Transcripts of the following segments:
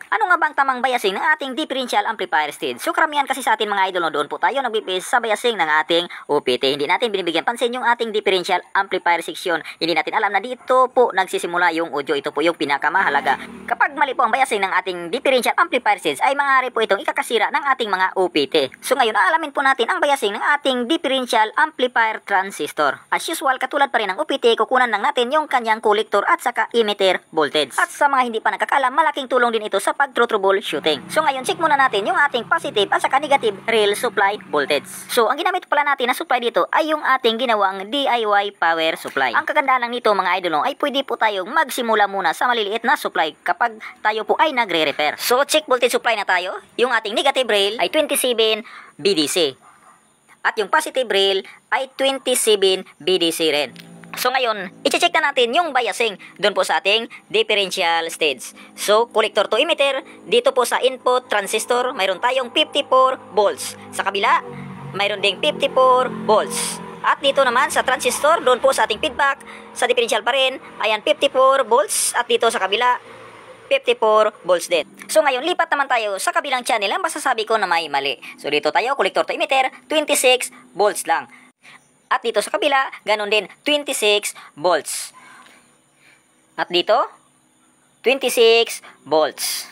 Ano nga ba ang tamang biasing ng ating differential amplifier stage? So karamihan kasi sa atin mga idol, no, doon po tayo nagbibase sa biasing ng ating OPT. Hindi natin binibigyan pansin yung ating differential amplifier section. Hindi natin alam na dito po nagsisimula yung audio. Ito po yung pinakamahalaga. Kapag mali po ang biasing ng ating differential amplifier stage, ay maaari po itong ikakasira ng ating mga OPT. So ngayon, aalamin po natin ang biasing ng ating differential amplifier transistor. As usual, katulad pa rin ng OPT, kukunan lang natin yung kanyang collector at saka emitter voltage. At sa mga hindi pa nakakalam, malaking tulong din ito sa pag-troubleshooting. So ngayon, check muna natin yung ating positive at saka negative real supply voltage. So ang ginamit pala natin na supply dito ay yung ating ginawang DIY power supply. Ang kagandahan lang nito mga idol, ay pwede po tayong magsimula muna sa maliliit na supply kapag tayo po ay nagre-repair. So check voltage supply na tayo. Yung ating negative rail ay 27 BDC. At yung positive rail ay 27 BDC rin. So ngayon, i-check na natin yung biasing doon po sa ating differential stage. So, collector to emitter, dito po sa input transistor, mayroon tayong 54 volts. Sa kabila, mayroon ding 54 volts. At dito naman sa transistor, doon po sa ating feedback, sa differential pa rin, ayan 54 volts. At dito sa kabila, 54 volts din. So ngayon, lipat naman tayo sa kabilang channel ang masasabi ko na may mali. So dito tayo, collector to emitter, 26 volts lang. At dito sa kabila, ganun din, 26 volts. At dito, 26 volts.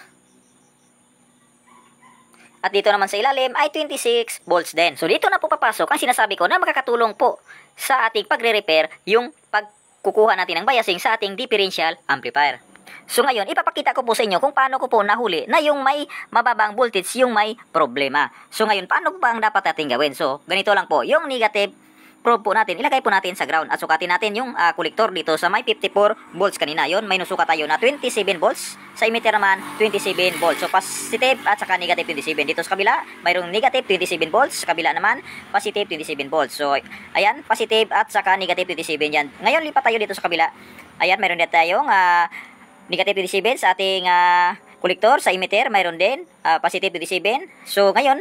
At dito naman sa ilalim ay 26 volts din. So dito na po papasok ang sinasabi ko na makakatulong po sa ating pagre-repair yung pagkukuha natin ng biasing sa ating differential amplifier. So ngayon, ipapakita ko po sa inyo kung paano ko po nahuli na yung may mababang voltage, yung may problema. So ngayon, paano ba ang dapat natin gawin? So ganito lang po, yung negative probe po natin, ilagay po natin sa ground at sukatin natin yung collector dito sa may 54 volts kanina. Yon, may nusukat tayo na 27 volts. Sa emitter naman, 27 volts. So positive at saka negative 27. Dito sa kabila, mayroong negative 27 volts. Sa kabila naman, positive 27 volts. So ayan, positive at saka negative 27 yan. Ngayon, lipat tayo dito sa kabila. Ayan, mayroon din tayong negative 27 sa ating collector. Sa emitter, mayroon din positive 27. So ngayon,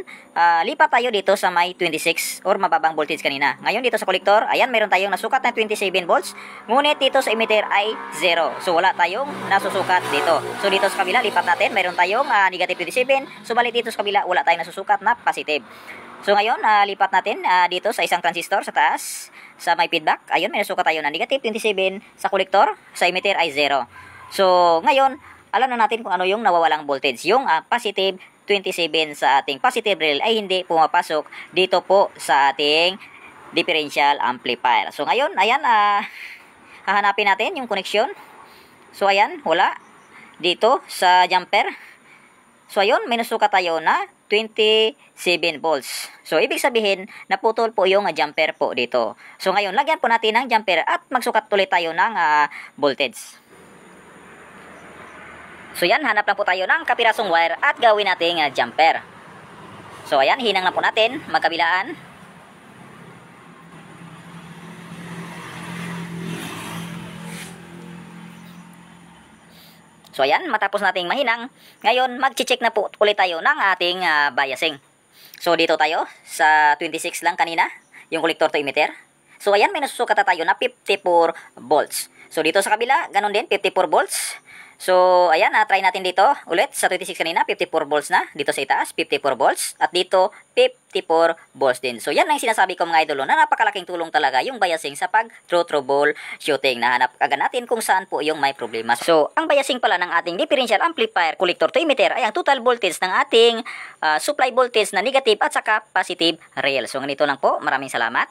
lipat tayo dito sa may 26 or mababang voltage kanina. Ngayon dito sa collector, ayan, mayroon tayong nasukat na 27 volts. Ngunit dito sa emitter ay 0. So wala tayong nasusukat dito. So dito sa kabila, lipat natin, mayroon tayong negative 27. Subalit dito sa kabila, wala tayong nasusukat na positive. So ngayon, lipat natin dito sa isang transistor sa taas, sa may feedback. Ayun, may nasukat tayo na negative 27 sa collector. Sa emitter ay 0. So ngayon, alam na natin kung ano yung nawawalang voltage. Yung positive 27 sa ating positive rail ay hindi pumapasok dito po sa ating differential amplifier. So ngayon, ayan, hahanapin natin yung connection. So ayan, wala. Dito sa jumper. So ayun, may nasukat tayo na 27 volts. So ibig sabihin, naputol po yung jumper po dito. So ngayon, lagyan po natin ng jumper at magsukat ulit tayo ng voltage. So yan, hanap lang po tayo ng kapirasong wire at gawin nating jumper. So ayan, hinang lang po natin, magkabilaan. So ayan, matapos nating mahinang, ngayon mag-check na po ulit tayo ng ating biasing. So dito tayo sa 26 lang kanina, yung collector to emitter. So ayan, may nasusukat na tayo na 54 volts. So dito sa kabila, ganun din, 54 volts. So, ayan, try natin dito ulit sa 26 kanina, 54 volts na. Dito sa itaas, 54 volts. At dito, 54 volts din. So, yan ang sinasabi ko mga idolo na napakalaking tulong talaga yung biasing sa pag-troubleshooting. Nahanap agad natin kung saan po yung may problema. So, ang biasing pala ng ating differential amplifier collector to emitter ay ang total voltage ng ating supply voltage na negative at saka positive rail. So, ganito lang po. Maraming salamat.